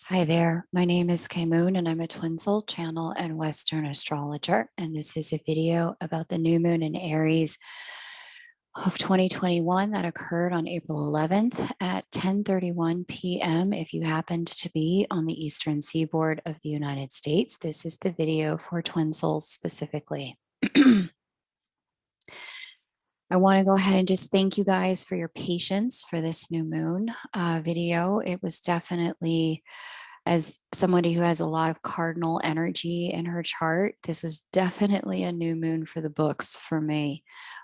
Hi there, my name is Kay Moon and I'm a Twin Soul channel and Western astrologer. And this is a video about the new moon in Aries of 2021 that occurred on April 11th at 10:31 p.m. If you happened to be on the eastern seaboard of the United States, this is the video for Twin Souls specifically. I want to go ahead and just thank you guys for your patience for this new moon video. It was definitely, as somebody who has a lot of cardinal energy in her chart, this was definitely a new moon for the books for me,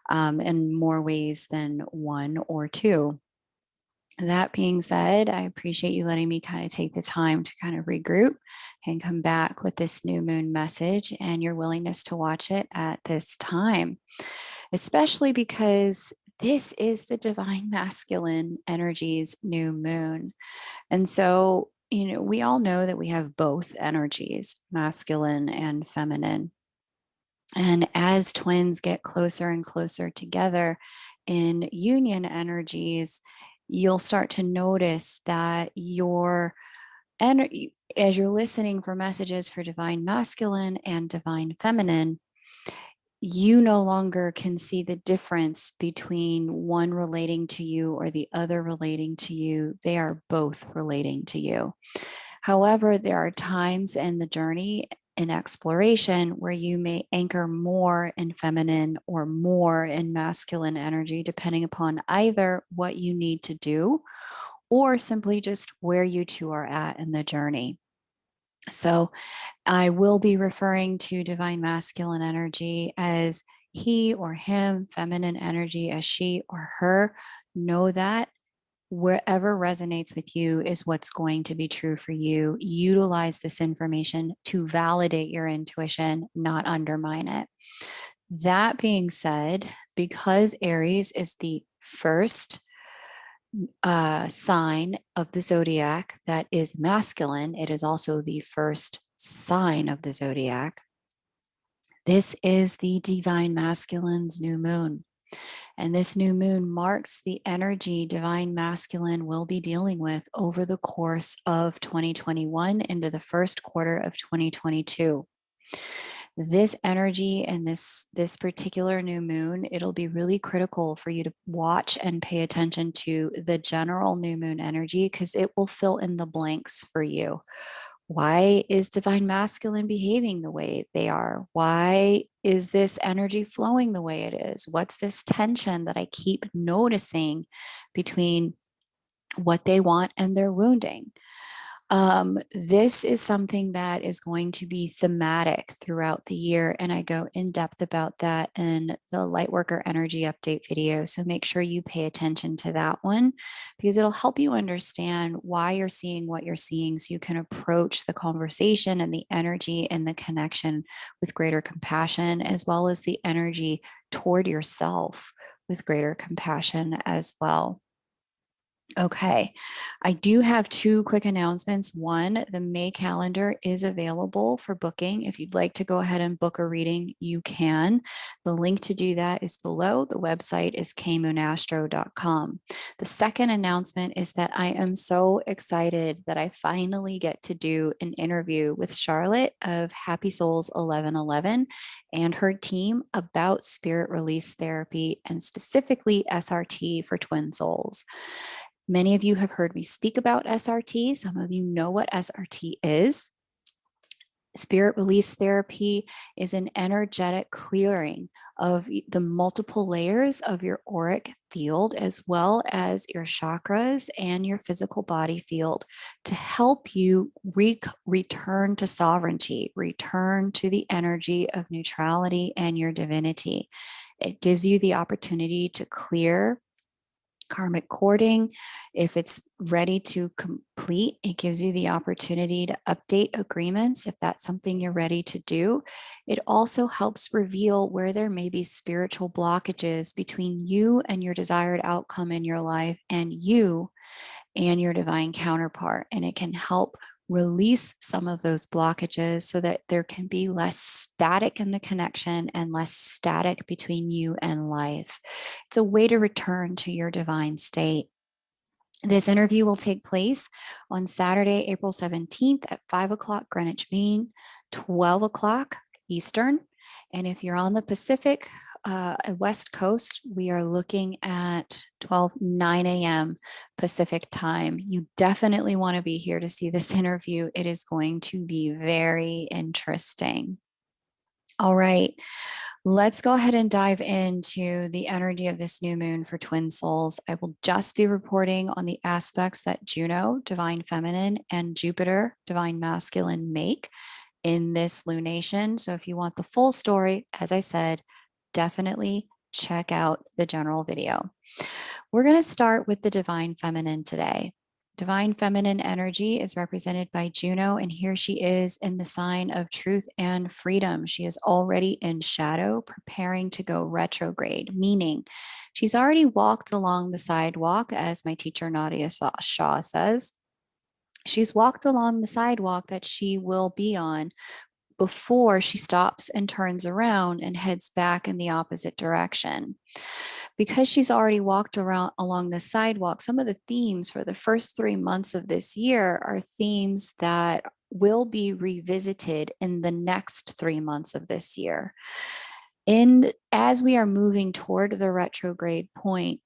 in more ways than one or two. That being said, I appreciate you letting me kind of take the time to kind of regroup and come back with this new moon message and your willingness to watch it at this time, especially because this is the divine masculine energy's new moon. And so, we all know that we have both energies, masculine and feminine. And as twins get closer and closer together in union energies, you'll start to notice that your energy, as you're listening for messages for divine masculine and divine feminine, you no longer can see the difference between one relating to you or the other relating to you. They are both relating to you. However, there are times in the journey in exploration where you may anchor more in feminine or more in masculine energy, depending upon either what you need to do or simply just where you two are at in the journey. So I will be referring to divine masculine energy as he or him, feminine energy as she or her. Know that wherever resonates with you is what's going to be true for you. Utilize this information to validate your intuition, not undermine it. That being said, because Aries is the first sign of the zodiac that is masculine, it is also the first sign of the zodiac. This is the divine masculine's new moon. And this new moon marks the energy divine masculine will be dealing with over the course of 2021 into the first quarter of 2022. This energy and this particular new moon, it'll be really critical for you to watch and pay attention to the general new moon energy because it will fill in the blanks for you. Why is divine masculine behaving the way they are? Why is this energy flowing the way it is? What's this tension that I keep noticing between what they want and their wounding? This is something that is going to be thematic throughout the year, and I go in depth about that in the Lightworker Energy Update video. So make sure you pay attention to that one because it'll help you understand why you're seeing what you're seeing so you can approach the conversation and the energy and the connection with greater compassion, as well as the energy toward yourself with greater compassion as well. Okay, I do have two quick announcements. One, the May calendar is available for booking. If you'd like to go ahead and book a reading, you can. The link to do that is below. The website is kmoonastro.com. The second announcement is that I am so excited that I finally get to do an interview with Charlotte of Happy Souls 1111 and her team about spirit release therapy and specifically SRT for twin souls. Many of you have heard me speak about SRT. Some of you know what SRT is. Spirit release therapy is an energetic clearing of the multiple layers of your auric field, as well as your chakras and your physical body field, to help you return to sovereignty, return to the energy of neutrality and your divinity. It gives you the opportunity to clear karmic cording. If it's ready to complete, it gives you the opportunity to update agreements if that's something you're ready to do. It also helps reveal where there may be spiritual blockages between you and your desired outcome in your life and you and your divine counterpart. And it can help release some of those blockages so that there can be less static in the connection and less static between you and life. It's a way to return to your divine state. This interview will take place on Saturday, April 17th at 5 o'clock Greenwich Mean, 12 o'clock Eastern. And if you're on the Pacific West Coast, we are looking at 9 a.m. Pacific time. You definitely want to be here to see this interview. It is going to be very interesting. All right. Let's go ahead and dive into the energy of this new moon for twin souls. I will just be reporting on the aspects that Juno, divine feminine, and Jupiter, divine masculine, make in this lunation. So if you want the full story, as I said, definitely check out the general video. We're going to start with the divine feminine today. Divine feminine energy is represented by Juno, and here she is in the sign of truth and freedom. She is already in shadow, preparing to go retrograde, meaning she's already walked along the sidewalk, as my teacher Nadia Shaw says. She's walked along the sidewalk that she will be on before she stops and turns around and heads back in the opposite direction. Because she's already walked around along the sidewalk, some of the themes for the first 3 months of this year are themes that will be revisited in the next 3 months of this year. As we are moving toward the retrograde point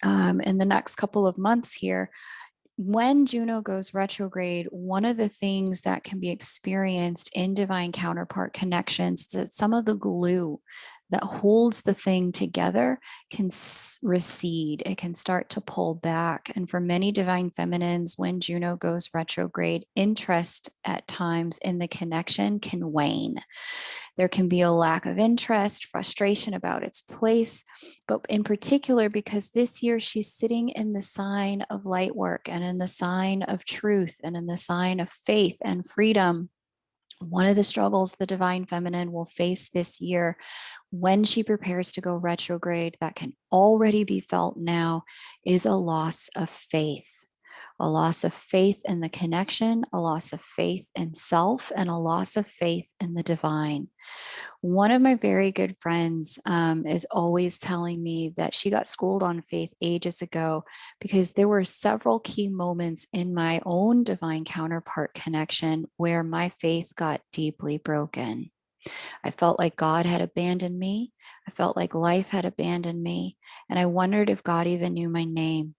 in the next couple of months here, when Juno goes retrograde, one of the things that can be experienced in divine counterpart connections is that some of the glue that holds the thing together can recede. It can start to pull back. And for many divine feminines, when Juno goes retrograde, interest at times in the connection can wane. There can be a lack of interest, frustration about its place, but in particular, because this year she's sitting in the sign of light work and in the sign of truth and in the sign of faith and freedom. One of the struggles the divine feminine will face this year when she prepares to go retrograde, that can already be felt now, is a loss of faith. A loss of faith in the connection, a loss of faith in self, and a loss of faith in the divine. One of my very good friends is always telling me that she got schooled on faith ages ago because there were several key moments in my own divine counterpart connection where my faith got deeply broken. I felt like God had abandoned me. I felt like life had abandoned me. And I wondered if God even knew my name.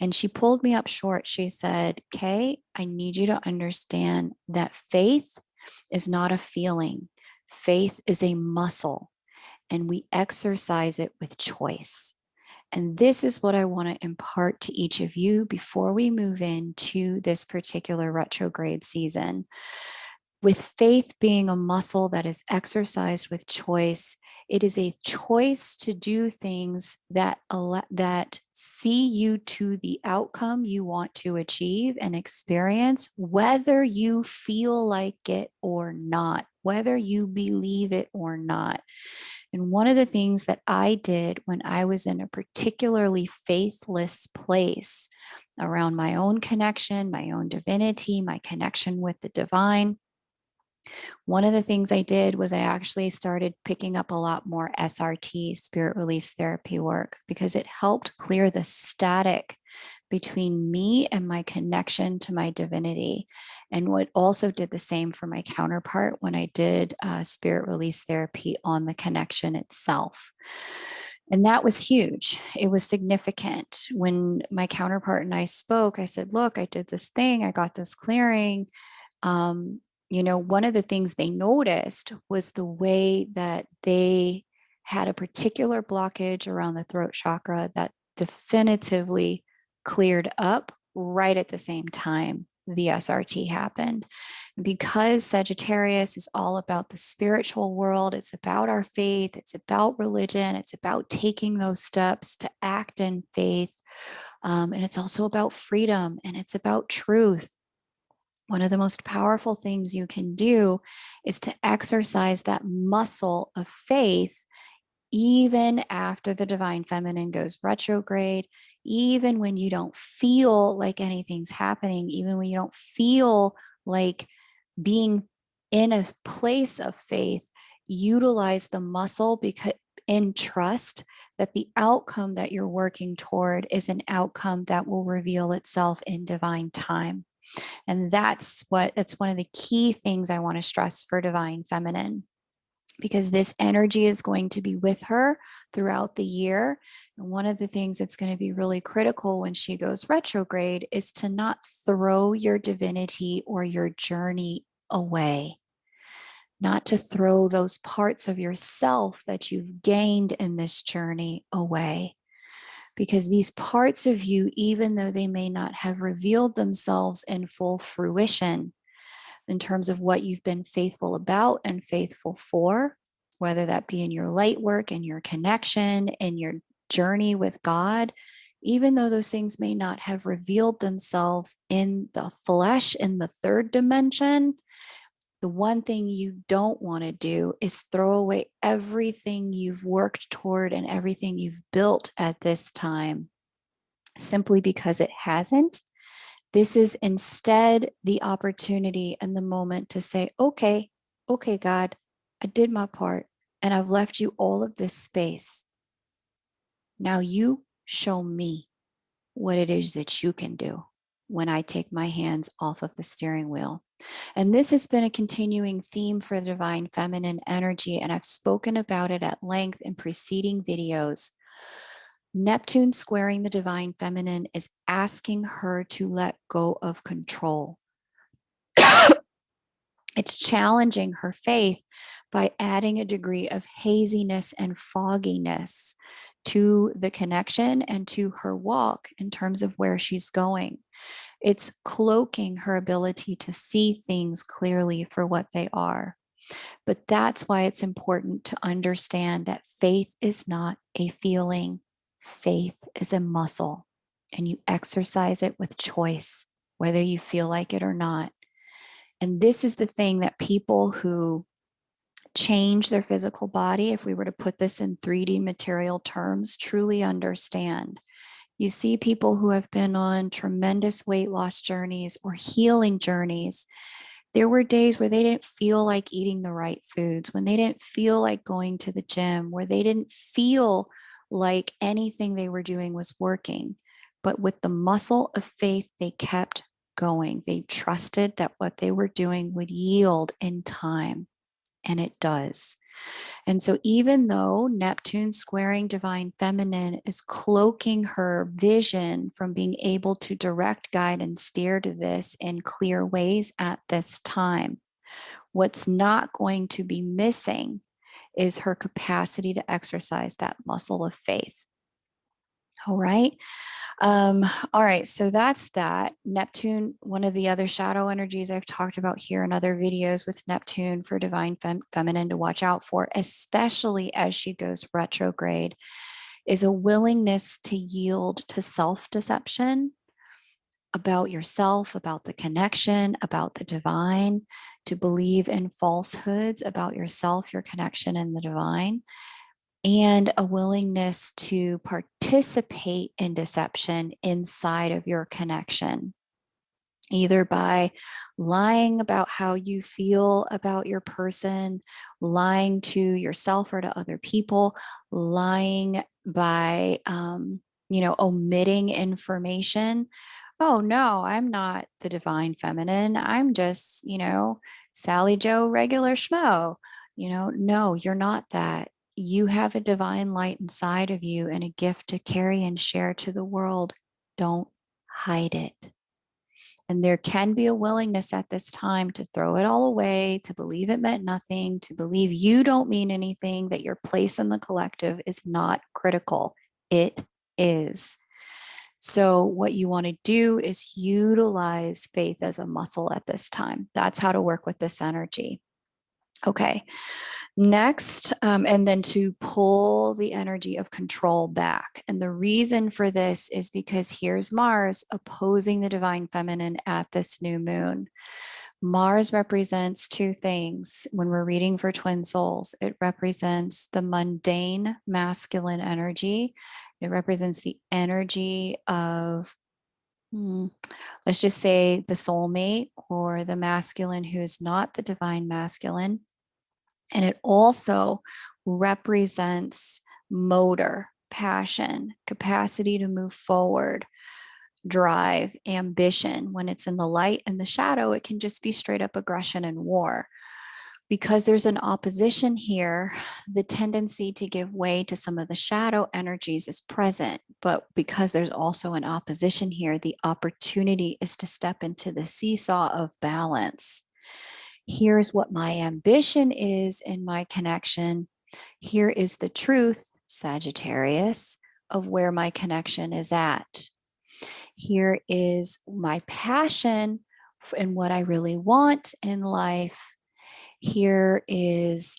And she pulled me up short. She said, Kay, I need you to understand that faith is not a feeling. Faith is a muscle, and we exercise it with choice. And this is what I want to impart to each of you before we move into this particular retrograde season. With faith being a muscle that is exercised with choice, it is a choice to do things that see you to the outcome you want to achieve and experience, whether you feel like it or not, whether you believe it or not. And one of the things that I did when I was in a particularly faithless place around my own connection, my own divinity, my connection with the divine, one of the things I did was I actually started picking up a lot more SRT, spirit release therapy work, because it helped clear the static between me and my connection to my divinity. And what also did the same for my counterpart when I did spirit release therapy on the connection itself. And that was huge. It was significant. When my counterpart and I spoke, I said, look, I did this thing, I got this clearing. One of the things they noticed was the way that they had a particular blockage around the throat chakra that definitively cleared up right at the same time the SRT happened. And because Sagittarius is all about the spiritual world, it's about our faith, it's about religion, it's about taking those steps to act in faith. And it's also about freedom and it's about truth. One of the most powerful things you can do is to exercise that muscle of faith even after the divine feminine goes retrograde, even when you don't feel like anything's happening, even when you don't feel like being in a place of faith, utilize the muscle because in trust that the outcome that you're working toward is an outcome that will reveal itself in divine time. And it's one of the key things I want to stress for divine feminine, because this energy is going to be with her throughout the year. And one of the things that's going to be really critical when she goes retrograde is to not throw your divinity or your journey away, not to throw those parts of yourself that you've gained in this journey away. Because these parts of you, even though they may not have revealed themselves in full fruition in terms of what you've been faithful about and faithful for, whether that be in your light work, in your connection, in your journey with God, even though those things may not have revealed themselves in the flesh, in the third dimension, the one thing you don't want to do is throw away everything you've worked toward and everything you've built at this time simply because it hasn't. This is instead the opportunity and the moment to say, okay, God, I did my part and I've left you all of this space. Now you show me what it is that you can do when I take my hands off of the steering wheel. And this has been a continuing theme for the divine feminine energy, and I've spoken about it at length in preceding videos. Neptune squaring the divine feminine is asking her to let go of control. It's challenging her faith by adding a degree of haziness and fogginess to the connection and to her walk in terms of where she's going. It's cloaking her ability to see things clearly for what they are. But that's why it's important to understand that faith is not a feeling. Faith is a muscle, and you exercise it with choice, whether you feel like it or not. And this is the thing that people who change their physical body, if we were to put this in 3D material terms, truly understand. You see people who have been on tremendous weight loss journeys or healing journeys. There were days where they didn't feel like eating the right foods, when they didn't feel like going to the gym, where they didn't feel like anything they were doing was working. But with the muscle of faith, they kept going. They trusted that what they were doing would yield in time, and it does. And so, even though Neptune squaring divine feminine is cloaking her vision from being able to direct, guide, and steer to this in clear ways at this time, what's not going to be missing is her capacity to exercise that muscle of faith. All right. All right, so that's that. Neptune, one of the other shadow energies I've talked about here in other videos with Neptune for divine feminine to watch out for, especially as she goes retrograde, is a willingness to yield to self-deception about yourself, about the connection, about the divine, to believe in falsehoods about yourself, your connection, and the divine, and a willingness to participate in deception inside of your connection, either by lying about how you feel about your person, lying to yourself or to other people, lying by, omitting information. Oh, no, I'm not the divine feminine. I'm just, Sally Joe, regular schmo. No, you're not that. You have a divine light inside of you and a gift to carry and share to the world. Don't hide it. And there can be a willingness at this time to throw it all away, to believe it meant nothing, to believe you don't mean anything, that your place in the collective is not critical. It is. So, what you want to do is utilize faith as a muscle at this time. That's how to work with this energy. Okay. Next, and then to pull the energy of control back. And the reason for this is because here's Mars opposing the divine feminine at this new moon. Mars represents two things when we're reading for twin souls. It represents the mundane masculine energy. It represents the energy of, let's just say, the soulmate or the masculine who is not the divine masculine. And it also represents motor. passion, capacity to move forward, drive, ambition. When it's in the light and the shadow, it can just be straight up aggression and war. Because there's an opposition here, the tendency to give way to some of the shadow energies is present. But because there's also an opposition here, the opportunity is to step into the seesaw of balance. Here's what my ambition is in my connection. Here is the truth, Sagittarius, of where my connection is at. Here is my passion and what I really want in life. Here is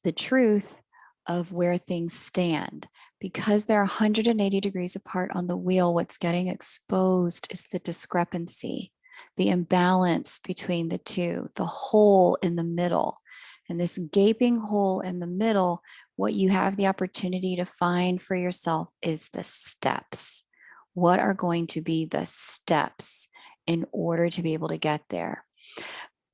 the truth of where things stand. Because they're 180 degrees apart on the wheel, what's getting exposed is the discrepancy, the imbalance between the two, the hole in the middle. And this gaping hole in the middle, what you have the opportunity to find for yourself is the steps. What are going to be the steps in order to be able to get there?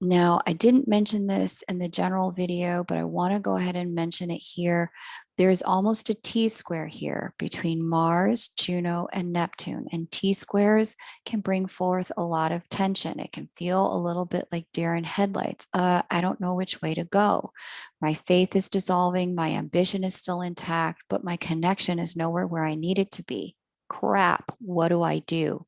Now, I didn't mention this in the general video, but I want to go ahead and mention it here. There's almost a T-square here between Mars, Juno, and Neptune. And T-squares can bring forth a lot of tension. It can feel a little bit like deer in headlights. I don't know which way to go. My faith is dissolving. My ambition is still intact, but my connection is nowhere where I need it to be. Crap, what do I do?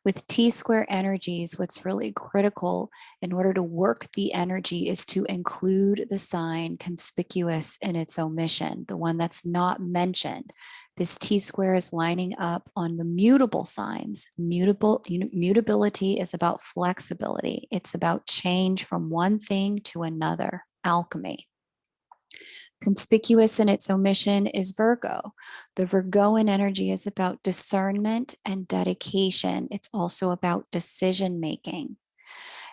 With T-square energies, what's really critical in order to work the energy is to include the sign conspicuous in its omission, the one that's not mentioned. This T-square is lining up on the mutable signs. Mutability is about flexibility. It's about change from one thing to another, alchemy. Conspicuous in its omission is Virgo. The Virgoan energy is about discernment and dedication. It's also about decision making.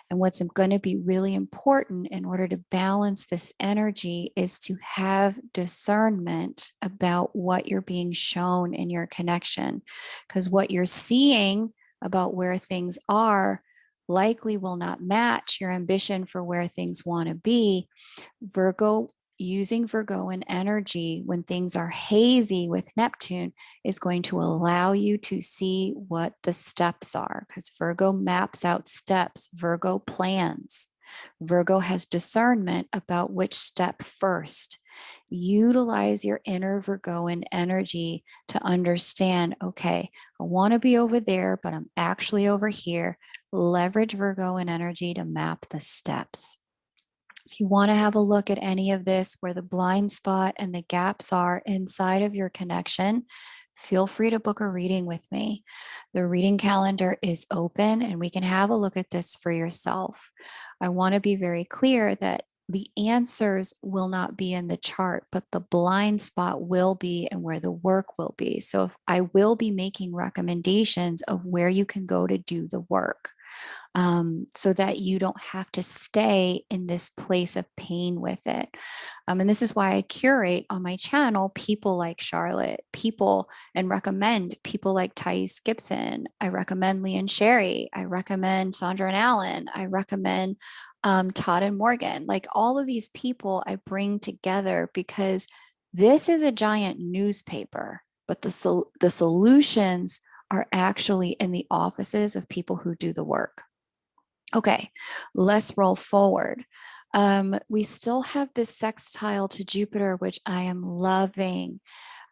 And what's going to be really important in order to balance this energy is to have discernment about what you're being shown in your connection. Because what you're seeing about where things are likely will not match your ambition for where things want to be. Using Virgoan energy when things are hazy with Neptune is going to allow you to see what the steps are, because Virgo maps out steps. Virgo plans. Virgo has discernment about which step first. Utilize your inner Virgoan energy to understand, okay, I want to be over there, but I'm actually over here. Leverage Virgoan energy to map the steps. If you want to have a look at any of this, where the blind spot and the gaps are inside of your connection, feel free to book a reading with me. The reading calendar is open and we can have a look at this for yourself. I want to be very clear that the answers will not be in the chart, but the blind spot will be and where the work will be. So if I will be making recommendations of where you can go to do the work. So that you don't have to stay in this place of pain with it. And this is why I curate on my channel people like Charlotte, and recommend people like Thais Gibson. I recommend Lee and Sherry. I recommend Sandra and Alan. I recommend Todd and Morgan. Like all of these people I bring together because this is a giant newspaper, but the solutions are actually in the offices of people who do the work. Okay, let's roll forward. We still have this sextile to Jupiter, which I am loving.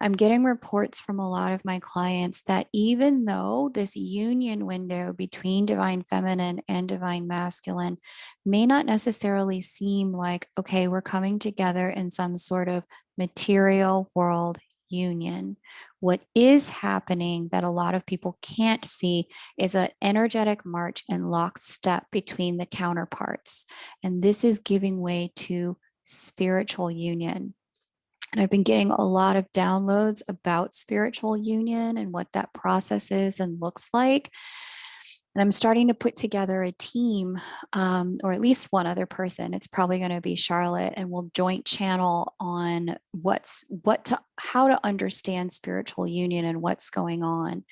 I'm getting reports from a lot of my clients that even though this union window between divine feminine and divine masculine may not necessarily seem like, okay, we're coming together in some sort of material world union. What is happening that a lot of people can't see is an energetic march and lockstep between the counterparts. And this is giving way to spiritual union. And I've been getting a lot of downloads about spiritual union and what that process is and looks like. And I'm starting to put together a team, or at least one other person. It's probably going to be Charlotte, and we'll joint channel on how to understand spiritual union and what's going on.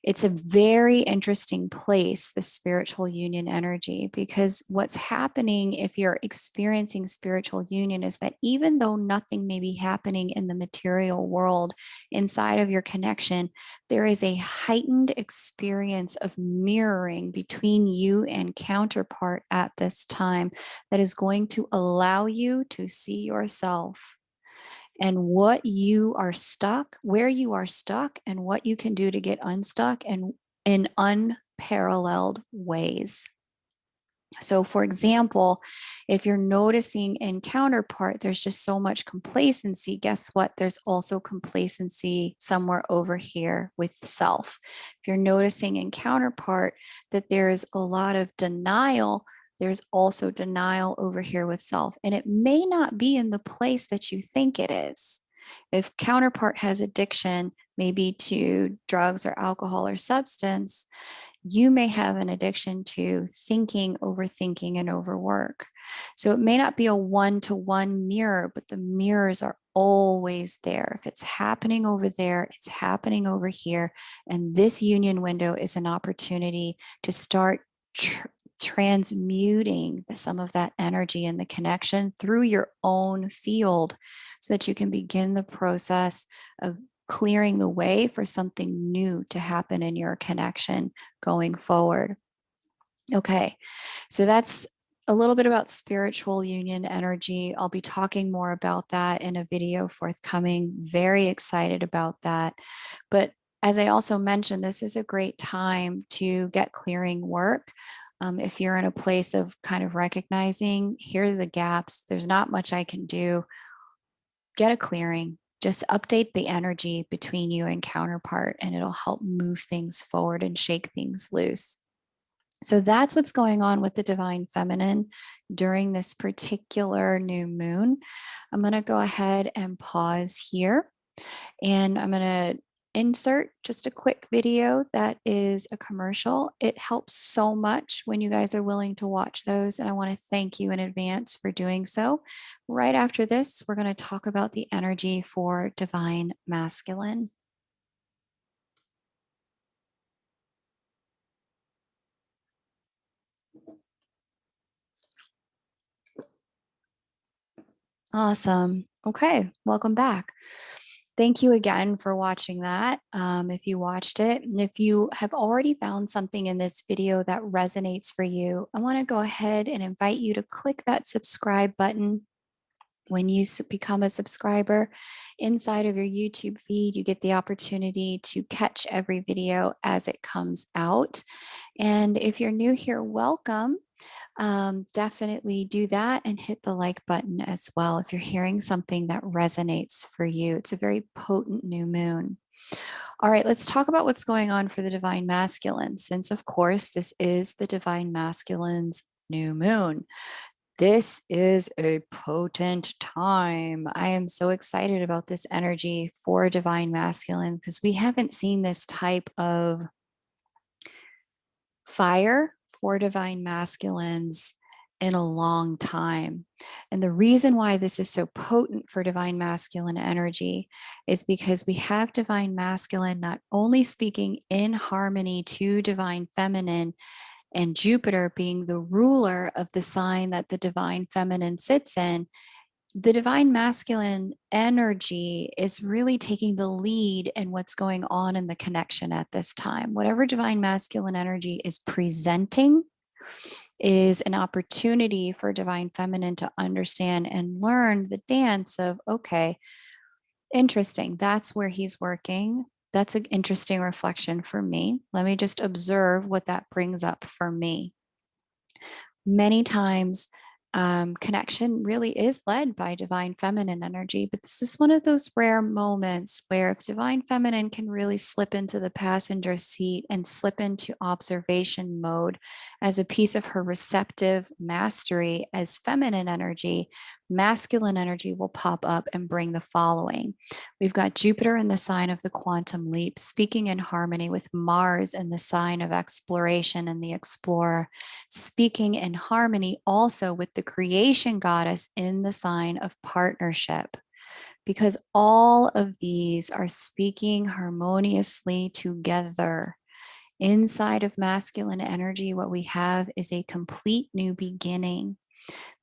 It's a very interesting place, the spiritual union energy, because what's happening if you're experiencing spiritual union is that even though nothing may be happening in the material world inside of your connection, there is a heightened experience of mirroring between you and counterpart at this time that is going to allow you to see yourself and what you are stuck, where you are stuck, and what you can do to get unstuck and in unparalleled ways. So, for example, if you're noticing in counterpart, there's just so much complacency. Guess what? There's also complacency somewhere over here with self. If you're noticing in counterpart that there's a lot of denial, there's also denial over here with self. And it may not be in the place that you think it is. If counterpart has addiction, maybe to drugs or alcohol or substance, you may have an addiction to thinking, overthinking, and overwork. So it may not be a one-to-one mirror, but the mirrors are always there. If it's happening over there, it's happening over here. And this union window is an opportunity to start transmuting some of that energy and the connection through your own field so that you can begin the process of clearing the way for something new to happen in your connection going forward. Okay, so that's a little bit about spiritual union energy. I'll be talking more about that in a video forthcoming. Very excited about that. But as I also mentioned, this is a great time to get clearing work. If you're in a place of kind of recognizing, here are the gaps, there's not much I can do, get a clearing. Just update the energy between you and counterpart, and it'll help move things forward and shake things loose. So that's what's going on with the divine feminine during this particular new moon. I'm going to go ahead and pause here, and I'm going to insert just a quick video that is a commercial. It helps so much when you guys are willing to watch those, and I want to thank you in advance for doing so. Right after this, we're going to talk about the energy for divine masculine. Awesome. Okay, welcome back. Thank you again for watching that. If you watched it, and if you have already found something in this video that resonates for you, I want to go ahead and invite you to click that subscribe button. When you become a subscriber inside of your YouTube feed, you get the opportunity to catch every video as it comes out. And if you're new here, welcome. Definitely do that and hit the like button as well if you're hearing something that resonates for you. It's a very potent new moon. All right, let's talk about what's going on for the divine masculine, since, of course, this is the divine masculine's new moon. This is a potent time. I am so excited about this energy for divine masculines because we haven't seen this type of fire for divine masculines in a long time. And the reason why this is so potent for divine masculine energy is because we have divine masculine not only speaking in harmony to divine feminine, and Jupiter being the ruler of the sign that the divine feminine sits in, the divine masculine energy is really taking the lead in what's going on in the connection at this time. Whatever divine masculine energy is presenting is an opportunity for divine feminine to understand and learn the dance of, okay, interesting, that's where he's working. That's an interesting reflection for me. Let me just observe what that brings up for me. Many times, connection really is led by divine feminine energy, but this is one of those rare moments where if divine feminine can really slip into the passenger seat and slip into observation mode as a piece of her receptive mastery as feminine energy, masculine energy will pop up and bring the following. We've got Jupiter in the sign of the quantum leap, speaking in harmony with Mars in the sign of exploration and the explorer, speaking in harmony also with the creation goddess in the sign of partnership, because all of these are speaking harmoniously together Inside of masculine energy, what we have is a complete new beginning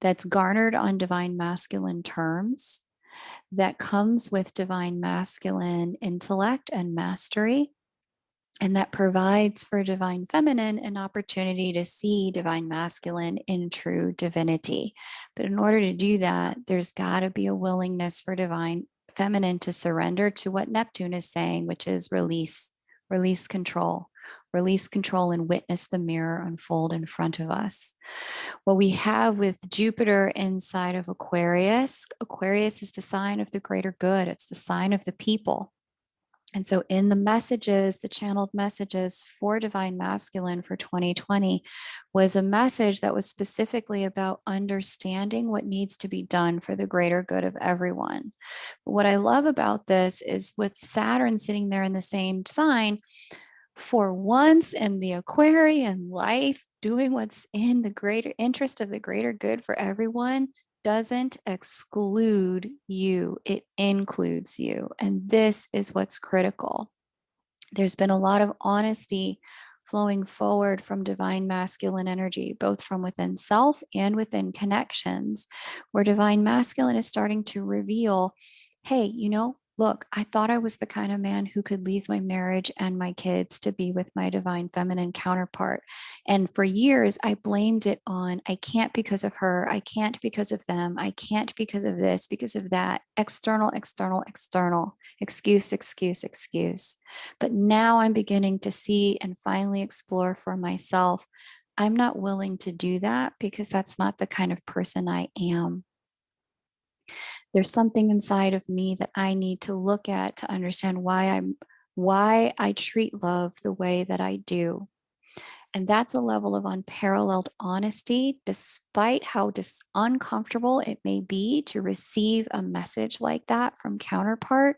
that's garnered on divine masculine terms, that comes with divine masculine intellect and mastery, and that provides for divine feminine an opportunity to see divine masculine in true divinity. But in order to do that, there's got to be a willingness for divine feminine to surrender to what Neptune is saying, which is release control. Release control and witness the mirror unfold in front of us. What we have with Jupiter inside of Aquarius, Aquarius is the sign of the greater good, it's the sign of the people. And so, in the messages, the channeled messages for Divine Masculine for 2020 was a message that was specifically about understanding what needs to be done for the greater good of everyone. But what I love about this is with Saturn sitting there in the same sign, for once in the Aquarian life, doing what's in the greater interest of the greater good for everyone doesn't exclude you, it includes you. And this is what's critical. There's been a lot of honesty flowing forward from divine masculine energy, both from within self and within connections, where divine masculine is starting to reveal, hey, look, I thought I was the kind of man who could leave my marriage and my kids to be with my divine feminine counterpart. And for years, I blamed it on, I can't because of her, I can't because of them, I can't because of this, because of that, external, external, external, excuse, excuse, excuse. But now I'm beginning to see and finally explore for myself. I'm not willing to do that because that's not the kind of person I am. There's something inside of me that I need to look at to understand why I treat love the way that I do. And that's a level of unparalleled honesty, despite how uncomfortable it may be to receive a message like that from counterpart.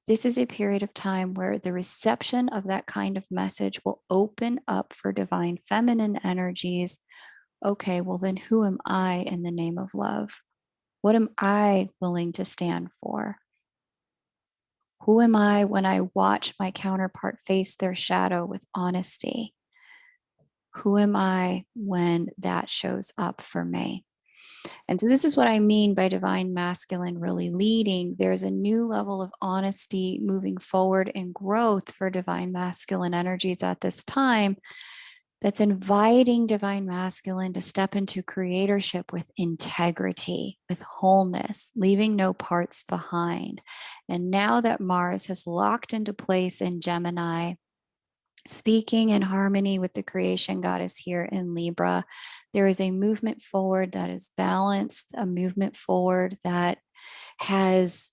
This is a period of time where the reception of that kind of message will open up for divine feminine energies. Okay, well, then who am I in the name of love? What am I willing to stand for? Who am I when I watch my counterpart face their shadow with honesty? Who am I when that shows up for me? And so, this is what I mean by divine masculine really leading. There's a new level of honesty moving forward and growth for divine masculine energies at this time that's inviting divine masculine to step into creatorship with integrity, with wholeness, leaving no parts behind. And now that Mars has locked into place in Gemini, speaking in harmony with the creation goddess here in Libra, there is a movement forward that is balanced, a movement forward that has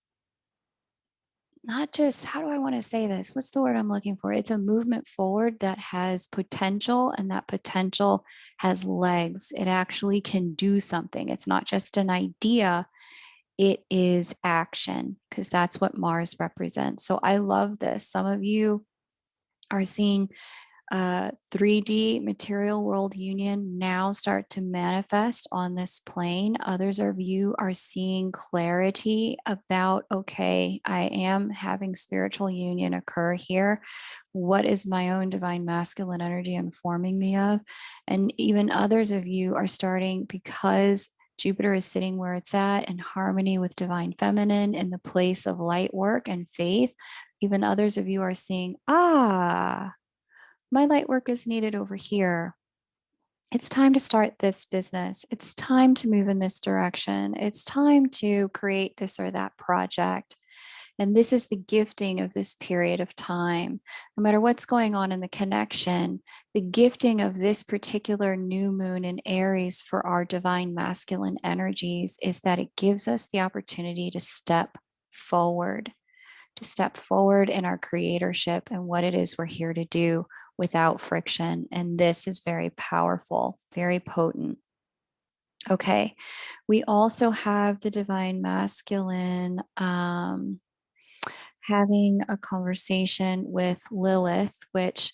not just, how do I want to say this? What's the word I'm looking for? It's a movement forward that has potential, and that potential has legs. It actually can do something. It's not just an idea, it is action, because that's what Mars represents. So I love this. Some of you are seeing 3D material world union now start to manifest on this plane. Others of you are seeing clarity about, okay, I am having spiritual union occur here. What is my own divine masculine energy informing me of? And even others of you are starting, because Jupiter is sitting where it's at in harmony with divine feminine in the place of light work and faith. Even others of you are seeing, my light work is needed over here. It's time to start this business. It's time to move in this direction. It's time to create this or that project. And this is the gifting of this period of time. No matter what's going on in the connection, the gifting of this particular new moon in Aries for our divine masculine energies is that it gives us the opportunity to step forward in our creatorship and what it is we're here to do without friction. And this is very powerful, very potent. Okay, we also have the divine masculine having a conversation with Lilith, which,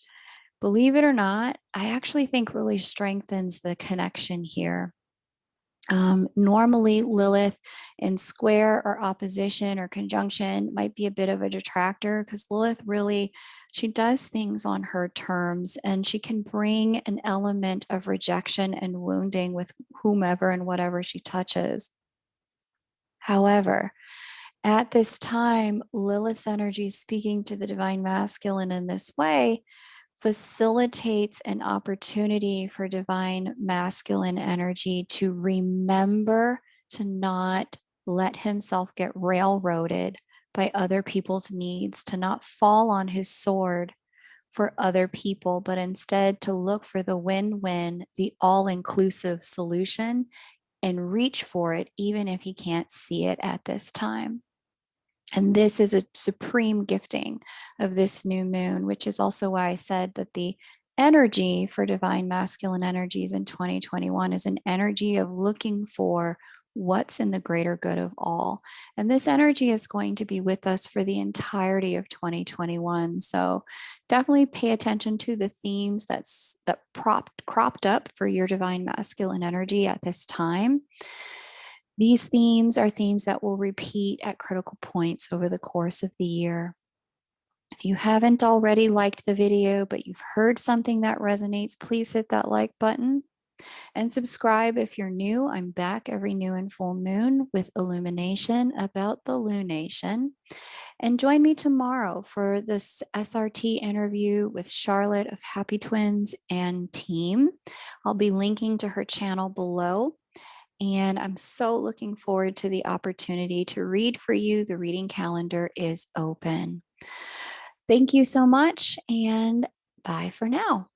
believe it or not, I actually think really strengthens the connection here. Normally, Lilith in square or opposition or conjunction might be a bit of a detractor because Lilith really, she does things on her terms and she can bring an element of rejection and wounding with whomever and whatever she touches. However, at this time, Lilith's energy speaking to the divine masculine in this way facilitates an opportunity for divine masculine energy to remember to not let himself get railroaded by other people's needs, to not fall on his sword for other people, but instead to look for the win win, the all inclusive solution, and reach for it, even if he can't see it at this time. And this is a supreme gifting of this new moon, which is also why I said that the energy for divine masculine energies in 2021 is an energy of looking for what's in the greater good of all. And this energy is going to be with us for the entirety of 2021. So definitely pay attention to the themes that cropped up for your divine masculine energy at this time. These themes are themes that will repeat at critical points over the course of the year. If you haven't already liked the video, but you've heard something that resonates, please hit that like button and subscribe if you're new. I'm back every new and full moon with illumination about the lunation. And join me tomorrow for this SRT interview with Charlotte of Happy Twins and team. I'll be linking to her channel below. And I'm so looking forward to the opportunity to read for you. The reading calendar is open. Thank you so much, and bye for now.